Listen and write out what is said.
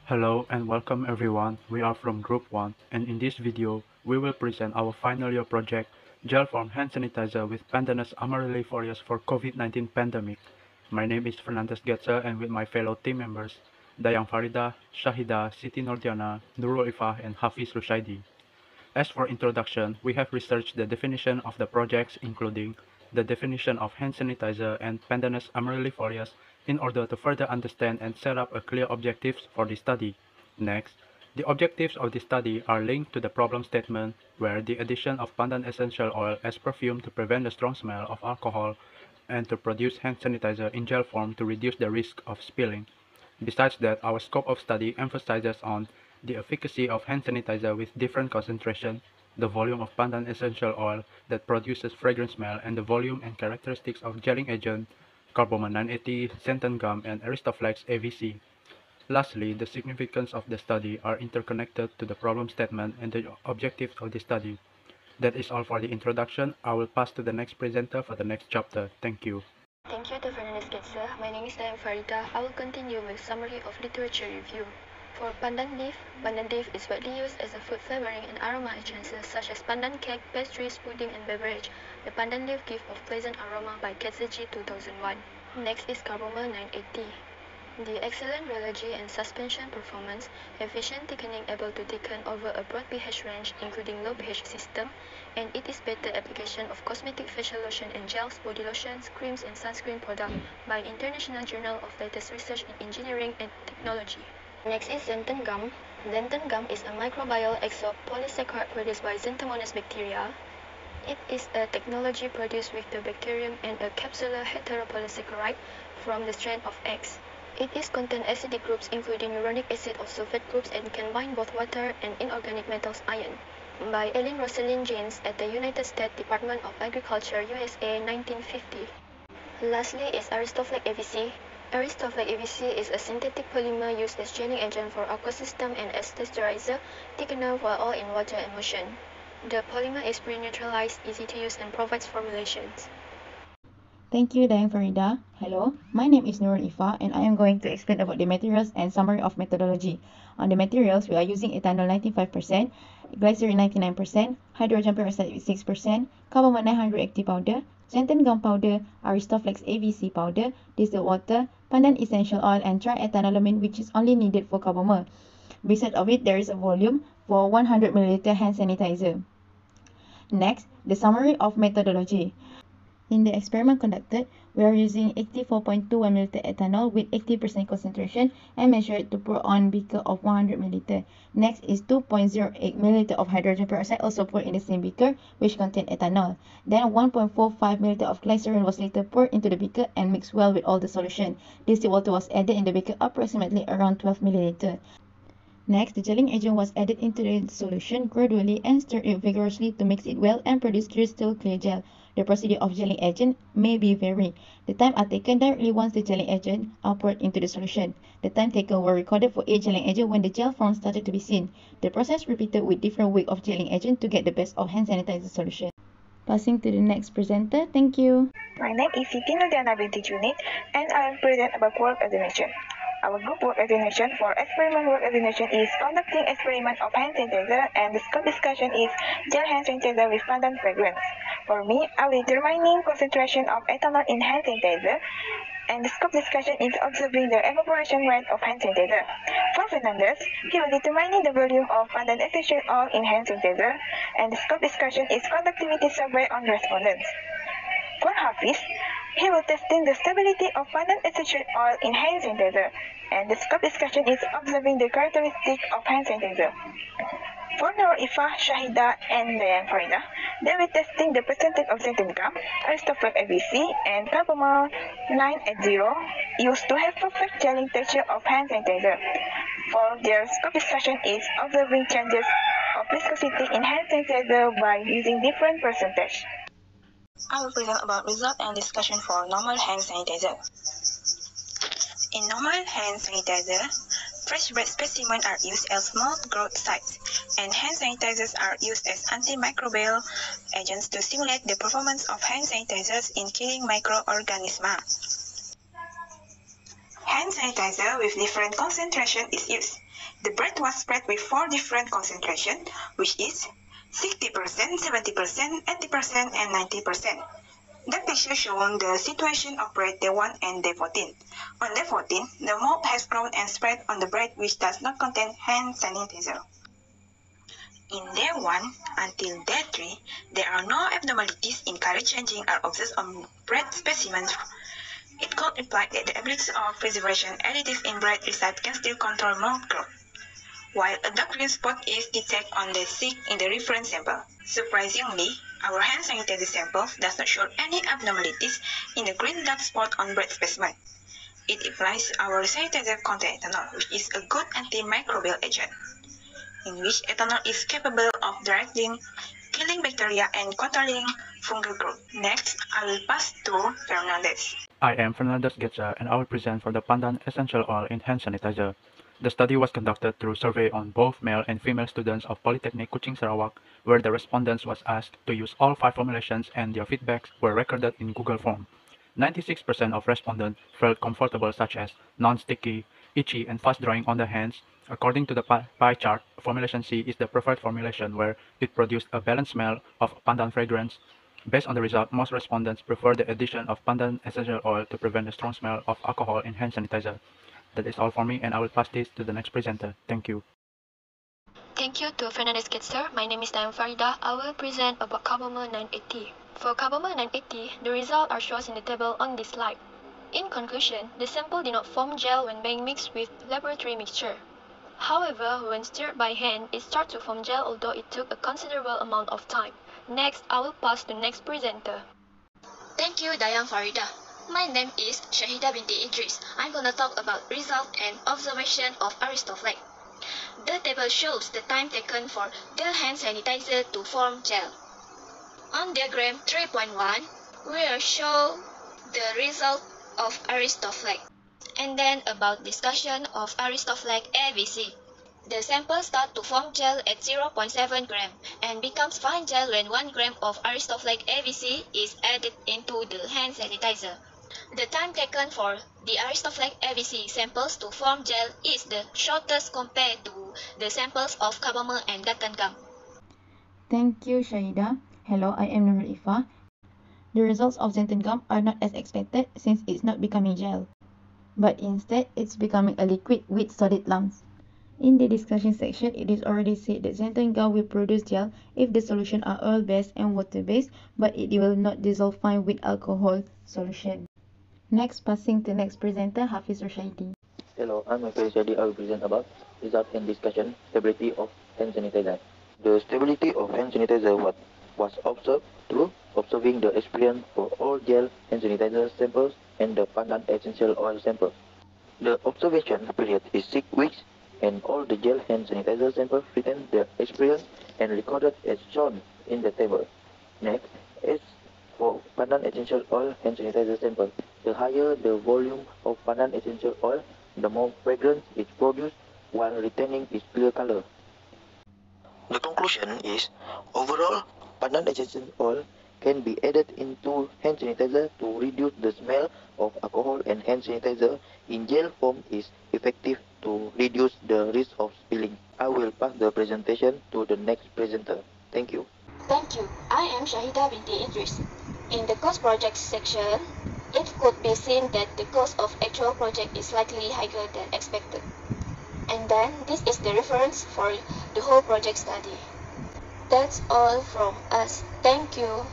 Hello and welcome everyone, we are from Group 1 and in this video, we will present our final year project, Gel Form Hand Sanitizer with Pandanus Amaryllifolius for COVID-19 pandemic. My name is Fernandez Getza and with my fellow team members, Dayang Farida, Shahida, Siti Nordiana, Nurul Ifah and Hafiz Rushaidi. As for introduction, we have researched the definition of the projects including the definition of hand sanitizer and Pandanus Amaryllifolius in order to further understand and set up a clear objectives for the study. Next, the objectives of the study are linked to the problem statement where the addition of pandan essential oil as perfume to prevent the strong smell of alcohol and to produce hand sanitizer in gel form to reduce the risk of spilling. Besides that, our scope of study emphasizes on the efficacy of hand sanitizer with different concentration, the volume of pandan essential oil that produces fragrant smell, and the volume and characteristics of gelling agent, carbomer 980, xanthan gum, and Aristoflex AVC. Lastly, the significance of the study are interconnected to the problem statement and the objectives of the study. That is all for the introduction. I will pass to the next presenter for the next chapter. Thank you. Thank you to Fernandez Getza. My name is Dayang Farida. I will continue with summary of literature review. For pandan leaf is widely used as a food flavoring and aroma enhancer such as pandan cake, pastries, pudding, and beverage. The pandan leaf gift of pleasant aroma by Ketsuji 2001. Next is carbomer 980. The excellent rheology and suspension performance, efficient thickening able to thicken over a broad pH range including low pH system, and it is better application of cosmetic facial lotion and gels, body lotions, creams and sunscreen product by International Journal of Latest Research in Engineering and Technology. Next is xanthan gum. Xanthan gum is a microbial exopolysaccharide produced by Xanthomonas bacteria. It is a technology produced with the bacterium and a capsular heteropolysaccharide from the strand of eggs. It is contain acidic groups including uronic acid or sulfate groups and can bind both water and inorganic metals ion. By Ellen Rosalind James at the United States Department of Agriculture, USA, 1950. Lastly is Aristoflex AVC. Aristoflex AVC is a synthetic polymer used as gelling agent for aquasystem and as texturizer, thickener while all in water and motion. The polymer is pre-neutralized, easy to use and provides formulations. Thank you, Dayang Farida. Hello, my name is Nurul Ifah and I am going to explain about the materials and summary of methodology. On the materials, we are using ethanol 95%, glycerin 99%, hydrogen peroxide 6%, carbamide 900 active powder, xanthan gum powder, Aristoflex AVC powder, distilled water, pandan essential oil, and triethanolamine, which is only needed for carbomer. Beside of it, there is a volume for 100 ml hand sanitizer. Next, the summary of methodology. In the experiment conducted, we are using 84.21 ml ethanol with 80% concentration and measured to pour on beaker of 100 ml. Next is 2.08 ml of hydrogen peroxide also poured in the same beaker which contained ethanol. Then 1.45 ml of glycerin was later poured into the beaker and mixed well with all the solution. Distilled water was added in the beaker approximately around 12 ml. Next, the gelling agent was added into the solution gradually and stirred it vigorously to mix it well and produce crystal clear gel. The procedure of gelling agent may be varied. The time are taken directly once the gelling agent are poured into the solution. The time taken were recorded for each gelling agent when the gel form started to be seen. The process repeated with different weight of gelling agent to get the best of hand sanitizer solution. Passing to the next presenter. Thank you. My name is Siti Nordiana binti Junid and I will present about work ordination. Our group work ordination for experiment work ordination is conducting experiment of hand sanitizer and the scope discussion is gel hand sanitizer with pandan fragrance. For me, I will determining concentration of ethanol in hand sanitizer and the scope discussion is observing the evaporation rate of hand sanitizer. For Fernandez, he will determining the volume of pandan essential oil in hand sanitizer and the scope discussion is conductivity survey on respondents. For Hafiz, he will testing the stability of pandan essential oil in hand sanitizer, and the scope discussion is observing the characteristic of hand sanitizer. For Nurul Ifah, Shahida, and Dayang Farida, they will testing the percentage of xanthan gum, Aristoflex AVC, and carbomer 980 used to have perfect gelling texture of hand sanitizer. For their scope discussion is observing changes of viscosity in hand sanitizer by using different percentage. I will present about result and discussion for normal hand sanitizer. In normal hand sanitizer, fresh bread specimens are used as small growth sites, and hand sanitizers are used as antimicrobial agents to stimulate the performance of hand sanitizers in killing microorganisms. hand sanitizer with different concentration is used. The bread was spread with 4 different concentrations, which is 60%, 70%, 80%, and 90%. The picture shows the situation of bread day 1 and day 14. On day 14, the mold has grown and spread on the bread which does not contain hand sanitizer. In day 1 until day 3, there are no abnormalities in color changing or observed on bread specimens. It could imply that the ability of preservation additive in bread result can still control mold growth, while a dark green spot is detected on the 6 in the reference sample. Surprisingly, our hand sanitizer sample does not show any abnormalities in the green dark spot on bread specimen. It implies our sanitizer contains ethanol, which is a good antimicrobial agent, in which ethanol is capable of directly killing bacteria and controlling fungal growth. Next, I will pass to Fernandez. I am Fernandez Getza and I will present for the Pandan Essential Oil in Hand Sanitizer. The study was conducted through survey on both male and female students of Polytechnic Kuching Sarawak, where the respondents was asked to use all 5 formulations and their feedbacks were recorded in Google Form. 96% of respondents felt comfortable, such as non-sticky, itchy, and fast drying on the hands. According to the pie chart, formulation C is the preferred formulation where it produced a balanced smell of pandan fragrance. Based on the result, most respondents prefer the addition of pandan essential oil to prevent the strong smell of alcohol in hand sanitizer. That is all for me, and I will pass this to the next presenter. Thank you. Thank you to Fernandez Getzer. My name is Diane Farida. I will present about carbomer 980. For carbomer 980, the results are shown in the table on this slide. In conclusion, the sample did not form gel when being mixed with laboratory mixture. However, when stirred by hand, it started to form gel, although it took a considerable amount of time. Next, I will pass to the next presenter. Thank you, Diane Farida. My name is Shahida Binti Idris. I'm gonna talk about result and observation of Aristoflex. The table shows the time taken for the hand sanitizer to form gel. On diagram 3.1, we will show the result of Aristoflex. And then about discussion of Aristoflex AVC. The sample starts to form gel at 0.7 gram and becomes fine gel when 1 gram of Aristoflex AVC is added into the hand sanitizer. The time taken for the Aristoflex AVC samples to form gel is the shortest compared to the samples of carbomer and Dattan gum. Thank you, Shahida. Hello, I am Amaryllifolius. The results of xanthan gum are not as expected since it's not becoming gel, but instead it's becoming a liquid with solid lumps. In the discussion section, it is already said that xanthan gum will produce gel if the solution are oil-based and water-based, but it will not dissolve fine with alcohol solution. Next, passing to next presenter, Hafiz Rushaidi. Hello, I'm Hafiz Rushaidi. I will present about result and discussion stability of hand sanitizer. The stability of hand sanitizer was observed through observing the experience for all gel hand sanitizer samples and the pandan essential oil samples. The observation period is 6 weeks, and all the gel hand sanitizer samples retain their experience and recorded as shown in the table. Next, as for pandan essential oil hand sanitizer sample, the higher the volume of pandan essential oil, the more fragrance is produced while retaining its clear color. The conclusion is, overall, pandan essential oil can be added into hand sanitizer to reduce the smell of alcohol, and hand sanitizer in gel form is effective to reduce the risk of spilling. I will pass the presentation to the next presenter. Thank you. Thank you. I am Shahida Binti Idris. In the cost project section, it could be seen that the cost of actual project is slightly higher than expected. And then this is the reference for the whole project study. That's all from us. Thank you.